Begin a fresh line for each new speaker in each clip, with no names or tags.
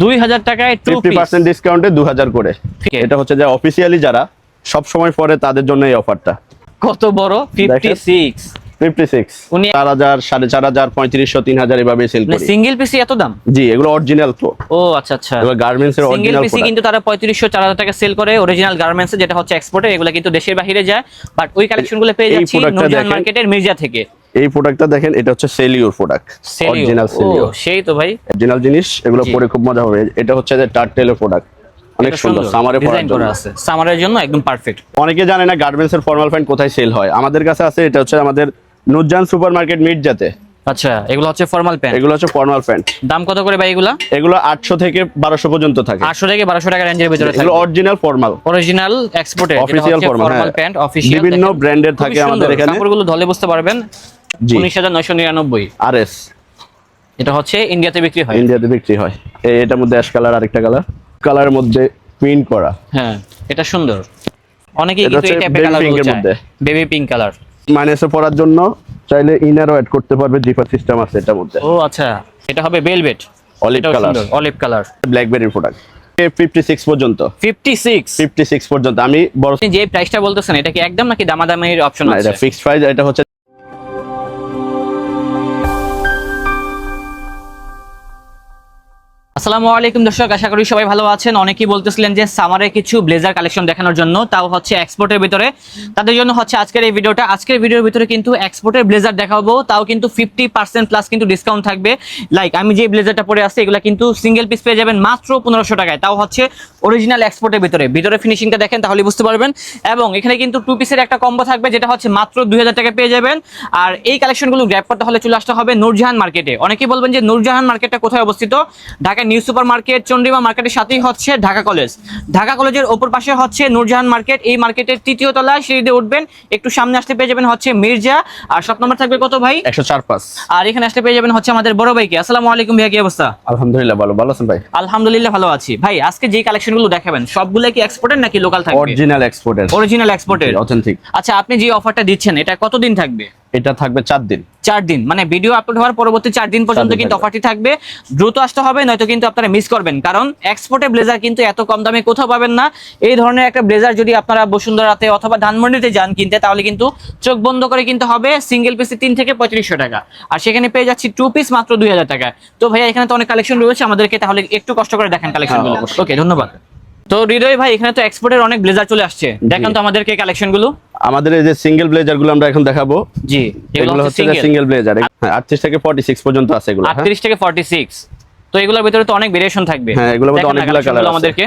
2000 টাকায়
50% ডিসকাউন্টে 2000 করে। এটা হচ্ছে যে অফিসিয়ালি যারা সব সময় পরে তাদের জন্য এই অফারটা।
কত বড় 56
56
উনি
4000 4500 3500 3000 এভাবে সেল করি।
সিঙ্গেল পিসি এত দাম?
জি, এগুলো অরিজিনাল তো।
ও আচ্ছা আচ্ছা,
এগুলো গার্মেন্টস এর
সিঙ্গেল
অরিজিনাল
পিসি
প্রোডাক্ট।
কিন্তু তারা 3500 4000 টাকা সেল করে অরিজিনাল গার্মেন্টস যেটা হচ্ছে এক্সপোর্টে, এগুলো কিন্তু দেশের বাইরে যায়। বাট ওই কালেকশনগুলো পেয়ে যাচ্ছি নূরজাহান মার্কেটের মির্জা থেকে।
এই প্রোডাক্টটা দেখেন, এটা হচ্ছে সেলিওর প্রোডাক্ট, অরিজিনাল সেলিও।
সেই তো ভাই,
অরিজিনাল জিনিস, এগুলো পরে খুব মজা হবে। এটা হচ্ছে যে টার্টেলের প্রোডাক্ট, অনেক সুন্দর, সামারে পরার জন্য
আছে, সামারের জন্য একদম পারফেক্ট।
অনেকে জানে না গার্মেন্টস এর ফর্মাল প্যান্ট কোথায় সেল হয়, আমাদের কাছে আছে। এটা হচ্ছে আমাদের নূরজাহান সুপারমার্কেট মির্জাতে।
আচ্ছা, এগুলো হচ্ছে ফর্মাল প্যান্ট।
এগুলো হচ্ছে ফর্মাল প্যান্ট।
দাম কত করে ভাই এগুলো?
এগুলো 800 থেকে 1200 পর্যন্ত থাকে।
800 থেকে 1200 টাকা রেঞ্জের ভিতরে থাকে।
এগুলো অরিজিনাল ফর্মাল,
অরিজিনাল এক্সপোর্টের
অফিশিয়াল ফর্মাল
প্যান্ট, অফিশিয়াল
বিভিন্ন ব্র্যান্ডের থাকে আমাদের এখানে।
কাপড়গুলো ধলে বুঝতে পারবেন। 19999
আরএস।
এটা হচ্ছে ইন্ডিয়াতে বিক্রি হয়।
ইন্ডিয়াতে বিক্রি হয়। এটার মধ্যে অ্যাশ কালার, আরেকটা কালারের মধ্যে প্রিন্ট করা।
হ্যাঁ, এটা সুন্দর। অনেকেই কিন্তু এই টাইপের কালারগুলো চায়, বেবি পিঙ্ক কালার।
মাইনাসে পরার জন্য চাইলে ইনারও অ্যাড করতে পারবে, জিপার সিস্টেম আছে এটার মধ্যে।
ও আচ্ছা, এটা হবে velvet,
olive colour.
Olive colour,
ব্ল্যাকবেরির প্রোডাক্ট। 56 পর্যন্ত। 56 পর্যন্ত। আমি বড়
যে প্রাইসটা বলতেছেন এটা কি একদম নাকি দামাদামির অপশন আছে?
এটা ফিক্সড প্রাইস। এটা হচ্ছে
আসসালামু আলাইকুম দর্শক, আশা করি সবাই ভালো আছেন। অনেকেই বলতেছিলেন যে সামারে কিছু ব্লেজার কালেকশন দেখানোর জন্য, তাও হচ্ছে এক্সপোর্টের ভিতরে। তাদের জন্য হচ্ছে আজকের এই ভিডিওটা। আজকের ভিডিওর ভিতরে কিন্তু এক্সপোর্টের ব্লেজার দেখাবো, তাও কিন্তু 50% প্লাস কিন্তু ডিসকাউন্ট থাকবে। লাইক আমি যে ব্লেজারটা পরে আসছি, এগুলো কিন্তু সিঙ্গেল পিস পেয়ে যাবেন মাত্র 1500 টাকায়, তাও হচ্ছে অরিজিনাল এক্সপোর্টের ভিতরে। ভিতরে ফিনিশিংটা দেখেন তাহলে বুঝতে পারবেন। এবং এখানে কিন্তু 2 পিসের একটা কম্বো থাকবে, যেটা হচ্ছে মাত্র 2000 টাকা পেয়ে যাবেন। আর এই কালেকশনগুলো গ্র্যাব করতে হলে চলে আসতে হবে নূরজাহান মার্কেটে। অনেকেই বলবেন যে নূরজাহান মার্কেটটা কোথায় অবস্থিত? Dhaka new super market, Chandrima মার্কেটের সাথেই হচ্ছে ঢাকা কলেজ। ঢাকা কলেজের ওপর পাশে হচ্ছে নূরজাহান মার্কেট। এই মার্কেটের 3য় তলায় সিঁড়ি দিয়ে উঠবেন, একটু সামনে আসতে পেয়ে যাবেন হচ্ছে মির্জা। আর শপ নাম্বার থাকবে কত ভাই?
104
আর এখানে আসতে পেয়ে যাবেন হচ্ছে আমাদের বড় ভাইকে। আসসালামু আলাইকুম ভাইয়া, কি অবস্থা?
আলহামদুলিল্লাহ ভালো। ভালো আছেন ভাই?
আলহামদুলিল্লাহ ভালো আছি ভাই। আজকে যে কালেকশনগুলো দেখাবেন সবগুলো কি এক্সপোর্টের নাকি লোকাল থাকবে?
অরিজিনাল এক্সপোর্টের।
অরিজিনাল এক্সপোর্টের,
অথেন্টিক।
আচ্ছা, আপনি যে অফারটা দিচ্ছেন এটা কতদিন থাকবে?
এটা থাকবে 4 দিন।
4 দিন মানে ভিডিও আপলোড হওয়ার পরবর্তী 4 দিন পর্যন্ত কিন্তু অফারটি থাকবে। দ্রুত আসতে হবে, নয়তো কিন্তু আপনারা মিস করবেন। কারণ এক্সপোর্টের ব্লেজার কিন্তু এত কম দামে কোথাও পাবেন না। এই ধরনের একটা ব্লেজার যদি আপনারা বসুন্ধরাতে অথবা ধানমন্ডিতে যান কিনতে, তাহলে কিন্তু চোখ বন্ধ করে কিনতে হবে। সিঙ্গেল পিসে 3 থেকে 3500 টাকা, আর সেখানে পেয়ে যাচ্ছি 2 পিস মাত্র 2000 টাকা। তো ভাইয়া এখানে তো অনেক কালেকশন রয়েছে, আমাদেরকে তাহলে একটু কষ্ট করে দেখেন কালেকশনগুলো। ওকে, ধন্যবাদ। তো হৃদয় ভাই, এখানে তো এক্সপোর্টের অনেক ব্লেজার চলে আসছে, দেখেন তো আমাদেরকে কালেকশনগুলো।
আমাদের এই যে সিঙ্গেল ব্লেজার গুলো আমরা এখন দেখাবো।
জি,
এগুলো হচ্ছে সিঙ্গেল ব্লেজার। 38 থেকে 46 পর্যন্ত আছে এগুলো।
38 থেকে 46। তো এগুলোর ভিতরে তো অনেক ভেরিয়েশন থাকবে।
হ্যাঁ, এগুলোর মধ্যে অনেকগুলো কালার আছে
আমাদেরকে।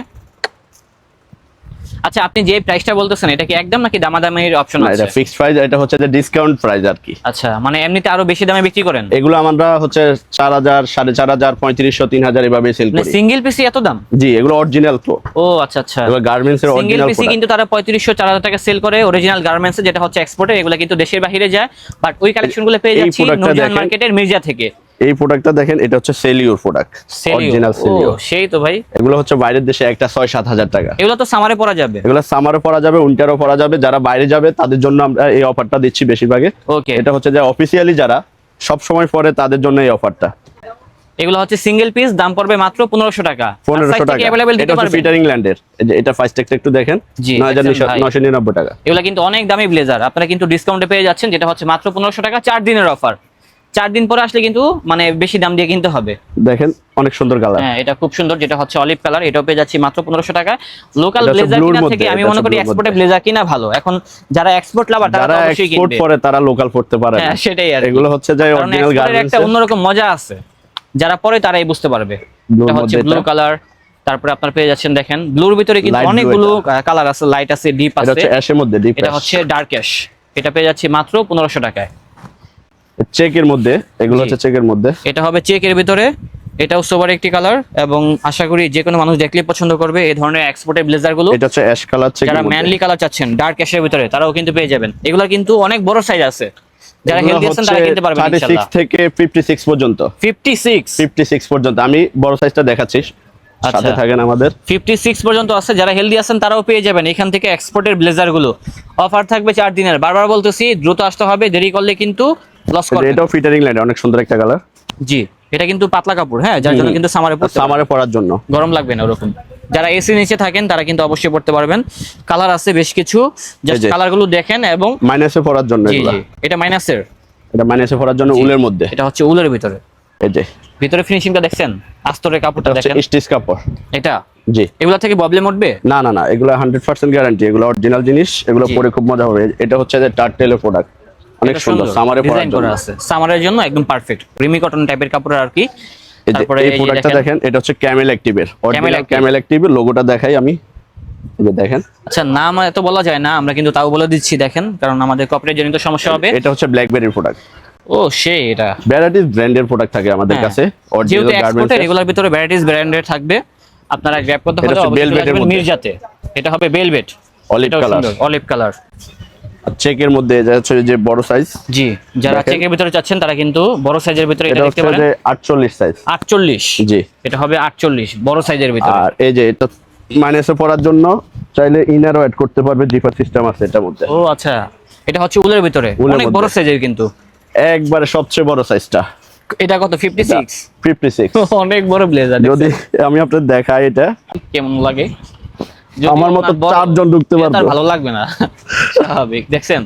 আচ্ছা, আপনি যে প্রাইসটা বলতেছেন এটা কি একদম নাকি দামাদামির অপশন আছে?
এটা ফিক্সড প্রাইস। এটা হচ্ছে যে ডিসকাউন্ট প্রাইস আর কি।
আচ্ছা, মানে এমনিতে আরো বেশি দামে বিক্রি করেন?
এগুলো আমরা হচ্ছে 4000 4500 3500 3000 এভাবে সেল করি।
সিঙ্গেল পিসি এত দাম?
জি, এগুলো অরিজিনাল তো।
ও আচ্ছা আচ্ছা,
এগুলো গার্মেন্টস এর অরিজিনাল
সিঙ্গেল পিসি কিন্তু তারা 3500 4000 টাকা সেল করে অরিজিনাল গার্মেন্টস যেটা হচ্ছে এক্সপোর্টে। এগুলো কিন্তু দেশের বাইরে যায়। বাট ওই কালেকশনগুলো পেয়ে যাচ্ছি নূরজাহান মার্কেটের মির্জা থেকে।
এই প্রোডাক্টটা দেখেন, এটা হচ্ছে সেলিওর প্রোডাক্ট, অরিজিনাল সেলিও।
সেই তো ভাই,
এগুলো হচ্ছে বাইরের দেশে একটা 6-7 হাজার টাকা।
এগুলো তো সামারে পরা যাবে।
এগুলো সামারে পরা যাবে, উইন্টারও পরা যাবে। যারা বাইরে যাবে তাদের জন্য আমরা এই অফারটা দিচ্ছি বেশিরভাগে।
ওকে,
এটা হচ্ছে যে অফিসিয়ালি যারা সব সময় পরে তাদের জন্য এই অফারটা।
এগুলো হচ্ছে সিঙ্গেল পিস, দাম পড়বে মাত্র 1500 টাকা।
1500 টাকা। এটা হচ্ছে পিটার ইংল্যান্ডের। এটা ফার্স্ট টেক্সট একটু দেখেন, 9999 টাকা।
এগুলো কিন্তু অনেক দামি ব্লেজার, আপনারা কিন্তু ডিসকাউন্টে পেয়ে যাচ্ছেন, যেটা হচ্ছে মাত্র 1500 টাকা। 4 দিনের অফার। 4 দিন পরে আসলে কিন্তু মানে বেশি দাম দিয়ে কিনতে হবে।
দেখেন অনেক সুন্দর কালার।
হ্যাঁ, এটা খুব সুন্দর, যেটা হচ্ছে অলিভ কালার। এটাও পেয়ে যাচ্ছি মাত্র 1500 টাকা। লোকাল ব্লেজার কিনা থেকে আমি মনে করি এক্সপোর্টের ব্লেজার কিনা ভালো। এখন যারা এক্সপোর্ট লাভার তারা অবশ্যই কিনবে।
এক্সপোর্ট করে তারা লোকাল পড়তে পারে।
হ্যাঁ, সেটাই আর
এগুলো হচ্ছে যে অরিজিনাল গার্মেন্টস
একটা অন্যরকম মজা আছে, যারা পরে তারাই বুঝতে পারবে। এটা হচ্ছে ব্লু কালার। তারপরে আপনারা পেয়ে যাচ্ছেন, দেখেন ব্লুর ভিতরে কিন্তু অনেকগুলো কালার আছে, লাইট আছে, ডিপ আছে।
এটা হচ্ছে অ্যাশের মধ্যে ডিপ।
এটা হচ্ছে ডার্ক অ্যাশ। এটা পেয়ে যাচ্ছি মাত্র 1500 টাকায়।
চেকের মধ্যে, এগুলো হচ্ছে চেকের মধ্যে।
এটা হবে চেকের ভিতরে। এটাও সোবার একটি কালার, এবং আশা করি যে কোনো মানুষ দেখলে পছন্দ করবে এই ধরনের এক্সপোর্টের ব্লেজার গুলো।
এটা হচ্ছে অ্যাশ কালার চেকের
যারা
মধ্যে।
ম্যানলি কালার চাচ্ছেন ডার্ক অ্যাশের ভিতরে, তারাও কিন্তু পেয়ে যাবেন। এগুলো কিন্তু অনেক বড় সাইজ আছে, যারা হেলদি আছেন তারা কিনতে পারবেন ইনশাআল্লাহ।
36 থেকে 56 পর্যন্ত।
56
পর্যন্ত। আমি বড় সাইজটা দেখাচ্ছি, সাথে থাকেন আমাদের।
56 পর্যন্ত আছে, যারা হেলদি আছেন তারাও পেয়ে যাবেন এখান থেকে এক্সপোর্টের ব্লেজার গুলো। অফার থাকবে 4 দিনের। বারবার বলতেছি দ্রুত আসতে হবে, দেরি করলে কিন্তু লস করবেন।
এটাও ফিটার ইংল্যান্ড, অনেক সুন্দর একটা কালার।
জি, এটা কিন্তু পাতলা কাপড়, হ্যাঁ, যার জন্য কিন্তু
সামারে পরার জন্য
গরম লাগবে না ওরকম। যারা এসি নিচে থাকেন তারা কিন্তু অবশ্যই পড়তে পারবেন। কালার আছে বেশ কিছু, জাস্ট কালারগুলো দেখেন। এবং
মাইনাসে পরার জন্য
জি
এগুলা।
জি, এটা মাইনাসের,
এটা মাইনাসে পরার জন্য উলের মধ্যে।
এটা হচ্ছে উলের ভিতরে।
এই যে
ভিতরে ফিনিশিংটা দেখছেন, আস্তরের কাপড়টা দেখেন,
স্টিচ কাপড়
এটা।
জি,
এগুলা থেকে প্রবলেম উঠবে
না না না, এগুলো 100% গ্যারান্টি, এগুলো অরিজিনাল জিনিস, এগুলো পরে খুব মজা হবে। এটা হচ্ছে যে টার্টেলের প্রোডাক্ট, অনেক সুন্দর, সামারে পরার জন্য
আছে, সামারের জন্য একদম পারফেক্ট, রিমি কটন টাইপের কাপড় আর কি।
তারপরে এই প্রোডাক্টটা দেখেন, এটা হচ্ছে ক্যামেল অ্যাক্টিভের, অরিজিনাল ক্যামেল অ্যাক্টিভের লোগোটা দেখাই আমি, এই যে দেখেন।
আচ্ছা, নাম এত বলা যায় না, আমরা কিন্তু তাও বলে দিচ্ছি দেখেন, কারণ আমাদের কপিরাইট জনিত সমস্যা হবে।
এটা হচ্ছে ব্ল্যাকবেরির প্রোডাক্ট।
ও সেই, এটা
ভ্যারাইটিস ব্র্যান্ডের প্রোডাক্ট থাকে আমাদের কাছে,
অরিজিনাল গার্মেন্টস, এগুলোর ভিতরে ভ্যারাইটিস ব্র্যান্ডের থাকবে, আপনারা গ্র্যাব করতে হলে অবশ্যই আসবেন মির্জাতে। এটা হবে velvet,
olive colour,
olive colour.
আর চেকের মধ্যে এটা হচ্ছে যে বড় সাইজ।
জি, যারা চেকের ভিতরে চাচ্ছেন তারা কিন্তু বড় সাইজের ভিতরে এটা দেখতে পারেন।
এটা হচ্ছে 48 সাইজ,
48।
জি,
এটা হবে 48 বড় সাইজের ভিতরে।
আর এই যে এটা মাইনাসে পরার জন্য চাইলে ইনারও অ্যাড করতে পারবে, জিপার সিস্টেম আছে এটার মধ্যে।
ও আচ্ছা, এটা হচ্ছে উলের ভিতরে, অনেক বড় সাইজের কিন্তু,
একবারে সবচেয়ে বড় সাইজটা।
এটা কত? 56। অনেক বড় ব্লেজার।
যদি আমি আপনাদের দেখাই এটা
কেমন লাগে,
আমার মতো 4 জন ঢুকতে পারবে,
তার ভালো লাগবে না, স্বাভাবিক। দেখছেন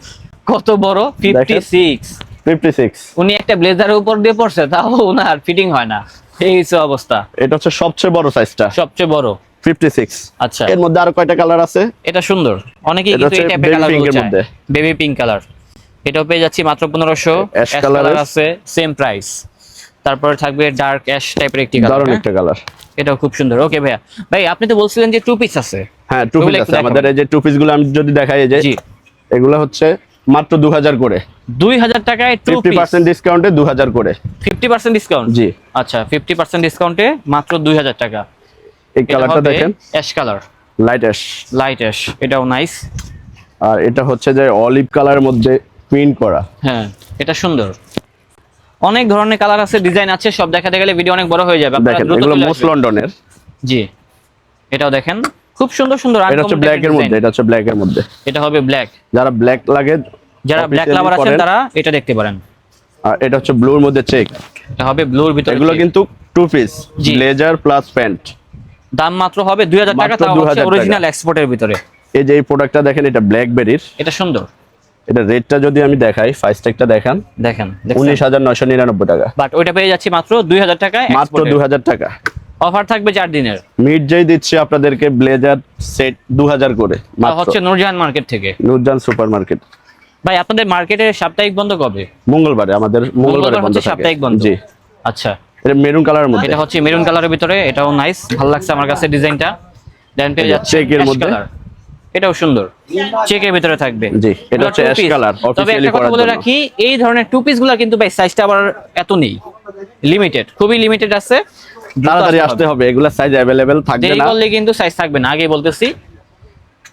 কত বড়, 56। উনি একটা ব্লেজারের উপর দিয়ে পড়ছে, তাও ওনার ফিটিং হয় না, এই অবস্থা।
এটা হচ্ছে সবচেয়ে বড় সাইজটা,
সবচেয়ে বড়
56।
আচ্ছা,
এর মধ্যে আরো কয়টা কালার আছে?
এটা সুন্দর, অনেকেই কিন্তু এই টাইপের কালার চায়, বেবি পিঙ্ক কালার। এটাও পেয়ে যাচ্ছি মাত্র 1500।
অ্যাশ কালার
আছে, সেম প্রাইস। তারপরে থাকবে ডার্ক অ্যাশ টাইপের একটি কালার,
দারুণ একটা কালার,
এটাও খুব সুন্দর। ওকে ভাইয়া, ভাই আপনি তো বলছিলেন যে টু পিস আছে।
হ্যাঁ, টু পিস আছে আমাদের। এই যে টু পিস গুলো আমি যদি দেখাই, এই যে এগুলো হচ্ছে মাত্র 2000 করে,
2000 টাকায় টু পিস,
50% ডিসকাউন্টে 2000 করে।
50% ডিসকাউন্ট?
জি,
আচ্ছা, 50% ডিসকাউন্টে মাত্র 2000 টাকা।
এই কালারটা দেখেন,
ash colour,
light ash,
light ash, এটাও নাইস।
আর এটা হচ্ছে যে অলিভ কালারের মধ্যে প্রিন্ট করা।
হ্যাঁ, এটা সুন্দর। অনেক ধরনের কালার আছে, ডিজাইন আছে, সব দেখাতে গেলে ভিডিও অনেক বড় হয়ে যাবে।
দেখেন এগুলো মোস্ট লন্ডনের।
জি, এটাও দেখেন খুব সুন্দর সুন্দর।
এটা হচ্ছে ব্ল্যাক এর মধ্যে, এটা হচ্ছে ব্ল্যাক এর মধ্যে,
এটা হবে ব্ল্যাক।
যারা ব্ল্যাক লাগে,
যারা ব্ল্যাক লাভার আছেন তারা এটা দেখতে পারেন।
আর এটা হচ্ছে ব্লুর মধ্যে চেক,
এটা হবে ব্লুর ভিতরে।
এগুলো কিন্তু two piece blazer plus pant,
দাম মাত্র হবে 2000 টাকা, তাও হচ্ছে অরিজিনাল এক্সপোর্টের ভিতরে।
এই যে এই প্রোডাক্টটা দেখেন, এটা ব্ল্যাকবেরির,
এটা সুন্দর।
এটা রেটটা যদি আমি দেখাই, প্রাইস ট্যাগটা দেখেন,
দেখেন
19999 টাকা,
বাট ওইটা পেয়ে যাচ্ছি মাত্র 2000 টাকায়,
মাত্র 2000 টাকা।
অফার থাকবে 4 দিনের।
মিডজেই দিচ্ছি আপনাদেরকে ব্লেজার সেট 2000 করে, মাত্র
হচ্ছে নূরজাহান মার্কেট থেকে,
নূরজাহান সুপারমার্কেট।
ভাই আপনাদের মার্কেটের সাপ্তাহিক বন্ধ কবে?
মঙ্গলবারে, আমাদের মঙ্গলবারে বন্ধ থাকে,
সাপ্তাহিক বন্ধ।
জি,
আচ্ছা,
এটা মেরুন কালারের মধ্যে,
এটা হচ্ছে মেরুন কালারের ভিতরে, এটাও নাইস, ভালো লাগছে আমার কাছে ডিজাইনটা। দেন পেয়ে যাচ্ছে
চেকের মধ্যে,
এটাও সুন্দর, চেকের ভিতরে থাকবে।
জি, এটা হচ্ছে অ্যাশ কালার,
তবে একটা কথা বলে রাখি, এই ধরনের টু পিস গুলা কিন্তু ভাই সাইজটা আবার এত নেই, লিমিটেড, খুবই লিমিটেড আছে,
তাড়াতাড়ি আসতে হবে, এগুলা সাইজ अवेलेबल থাকবে না,
দেরি করলে কিন্তু সাইজ থাকবে না, আগেই বলতেছি,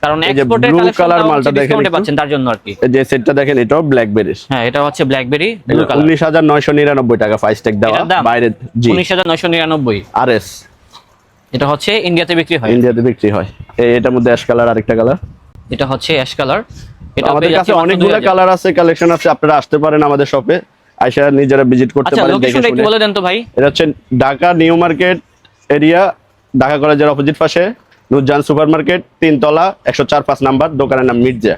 কারণ এক্সপোর্টের
ব্লু
কালেকশন
কালার মালটা দেখেন,
পাচ্ছেন তার জন্য আর কি।
এই যে সেটটা দেখেন, এটাও ব্ল্যাকবেরির।
হ্যাঁ, এটা হচ্ছে ব্ল্যাকবেরি ব্লু কালার,
19999 টাকা প্রাইস ট্যাগ দেওয়া বাইরে। জি,
19999
আরএস।
এটা হচ্ছে ইন্ডিয়াতে বিক্রি হয়,
ইন্ডিয়াতে বিক্রি হয়। এটার মধ্যে অ্যাশ কালার, আরেকটা কালার,
এটা হচ্ছে অ্যাশ কালার। এটা
আমাদের কাছে অনেকগুলো কালার আছে, কালেকশন আছে, আপনারা আসতে পারেন আমাদের শপে, আইসা নিজেরা ভিজিট করতে পারেন।
লোকেশনটা একটু বলে দেন তো ভাই।
এটা হচ্ছে Dhaka new market area, Dhaka কলেজের অপোজিট পাশে, নূরজাহান সুপারমার্কেট, 3 তলা, 104-5 নাম্বার, দোকানের নাম মির্জা।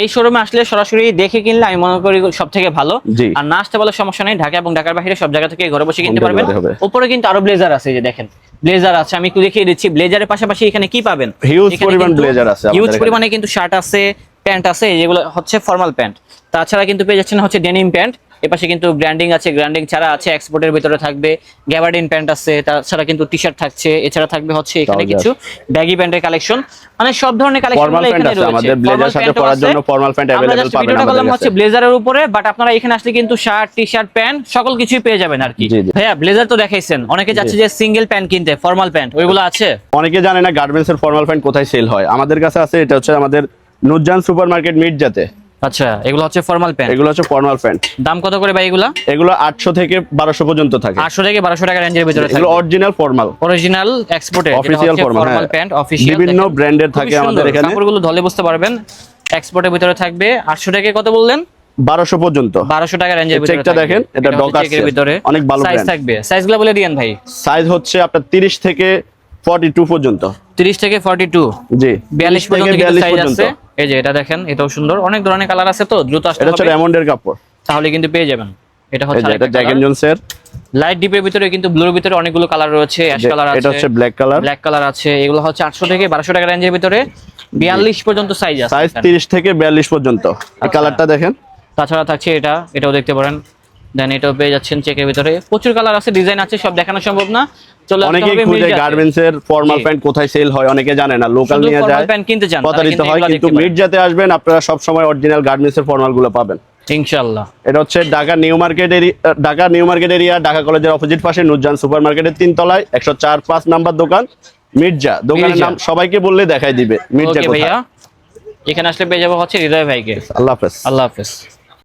এই শোরুমে আসলে সরাসরি দেখে কিনলে আমি মনে করি সব থেকে ভালো। আর না আসতে বলে সমস্যা নেই, ঢাকা এবং ঢাকার বাইরে সব জায়গা থেকে ঘরে বসে কিনতে পারবেন। উপরে কিন্তু আরো ব্লেজার আছে, যে দেখেন ব্লেজার আছে, আমি একটু দেখিয়ে দিচ্ছি। ব্লেজারের পাশাপাশি এখানে কি পাবেন,
হিউজ পরিমাণ ব্লেজার আছে,
হিউজ পরিমাণে কিন্তু শার্ট আছে, প্যান্ট আছে, যেগুলো হচ্ছে ফর্মাল প্যান্ট। তাছাড়া কিন্তু পেয়ে যাচ্ছেন হচ্ছে ডেনিম প্যান্ট, এপাশে কিন্তু গ্র্যান্ডিং আছে, গ্র্যান্ডিং ছাড়া আছে, এক্সপোর্টের ভিতরে থাকবে গ্যাবার্ডিন প্যান্ট আছে, তাছাড়া কিন্তু টি শার্ট থাকছে, এছাড়া থাকবে হচ্ছে এখানে কিছু ব্যাগি প্যান্টের কালেকশন, মানে সব ধরনের কালেকশন এখানে রয়েছে।
আমাদের ব্লেজার সাথে পরার জন্য ফর্মাল প্যান্ট अवेलेबल পাবেন
ভিডিওটা করলাম হচ্ছে ব্লেজারের উপরে, বাট আপনারা এখানে আসলে কিন্তু শার্ট, টি শার্ট, প্যান্ট সকল কিছুই পেয়ে যাবেন আর কি। ভাইয়া ব্লেজার তো দেখাইছেন, অনেকে যাচ্ছে যে সিঙ্গেল প্যান্ট কিনতে, ফর্মাল প্যান্ট ওইগুলো আছে?
অনেকে জানে না গার্মেন্টস এর ফর্মাল প্যান্ট কোথায় সেল হয়, আমাদের কাছে আছে। এটা হচ্ছে আমাদের নূরজাহান সুপারমার্কেট মির্জাতে।
আচ্ছা, এগুলো হচ্ছে ফর্মাল প্যান্ট,
এগুলো হচ্ছে ফর্মাল প্যান্ট।
দাম কত করে ভাই এগুলো?
এগুলো 800 থেকে 1200 পর্যন্ত থাকে,
800 থেকে 1200 টাকা রেঞ্জের ভিতরে থাকে।
এগুলো original formal,
original exported
official formal
pant, official
বিভিন্ন ব্র্যান্ডের থাকে আমাদের এখানে।
কাপড়গুলো ধলে বুঝতে পারবেন, এক্সপোর্টের ভিতরে থাকবে। 800 টাকা কত বললেন?
1200 পর্যন্ত।
1200 টাকা রেঞ্জের ভিতরে
চেকটা দেখেন, এটা ডকার
চেকের ভিতরে
অনেক ভালো
সাইজ
ব্র্যান্ড।
থাকবে, সাইজগুলো বলে দিয়েন ভাই।
সাইজ হচ্ছে আপনার 30 থেকে 42 পর্যন্ত।
30 থেকে 42,
জি
42 পর্যন্ত
42
সাইজ
পর্যন্ত।
আছে। এই যে এটা দেখেন, এটাও সুন্দর, অনেক ধরনের কালার আছে, তো দ্রুত আসতে
এটা হচ্ছে
হবে,
রেমন্ডের কাপড়।
তাহলে কিন্তু পেয়ে যাবেন। এটা
এই
হচ্ছে
যে এটা জ্যাক এন্ড জোনসের।
লাইট ডিপের ভিতরে কিন্তু ব্লুর ভিতরে অনেকগুলো কালার রয়েছে, অ্যাশ কালার আছে,
এটা হচ্ছে ব্ল্যাক কালার।
ব্ল্যাক কালার আছে। এগুলো হচ্ছে 800 থেকে 1200 টাকা রেঞ্জের ভিতরে 42 পর্যন্ত সাইজ আছে।
সাইজ 30 থেকে 42 পর্যন্ত। এই কালারটা দেখেন।
তাছাড়া থাকছে এটাও দেখতে পারেন। দেন এটাও পেয়ে যাচ্ছেন চেকের ভিতরে, প্রচুর কালার আছে, ডিজাইন আছে, সব দেখানো সম্ভব না। চলে আসতে
অনেকেই
হবে
খুঁজে
মির্জাতে।
গার্মেন্টস এর ফর্মাল
জি।
প্যান্ট কোথায় সেল হয়, অনেকে জানে না, লোকাল
শুধু
নিয়ে
formal
যায়
প্যান্ট কিনতে চান, তারা
প্রতারিত
কিন্তু
হয়।
এগুলা
কিন্তু
দেখতে পারেন।
মির্জাতে আসবেন, আপনারা সব সময় অরিজিনাল গার্মেন্টস এর ফর্মাল গুলো পাবেন
ইনশাআল্লাহ।
এটা হচ্ছে Dhaka new market area, Dhaka কলেজের অপোজিট পাশে নুরজান সুপার মার্কেটের 3 তলায় 104-5 নাম্বার দোকান মির্জা। দোকানের
মির্জা।
নাম সবাইকে বললে দেখাই দিবে মির্জা
ওকে
কোথায়।
ভাইয়া, এখানে আসলে পেয়ে যাবো হচ্ছে হৃদয় ভাইকে।
আল্লাহ হাফেজ।
আল্লাহ হাফেজ।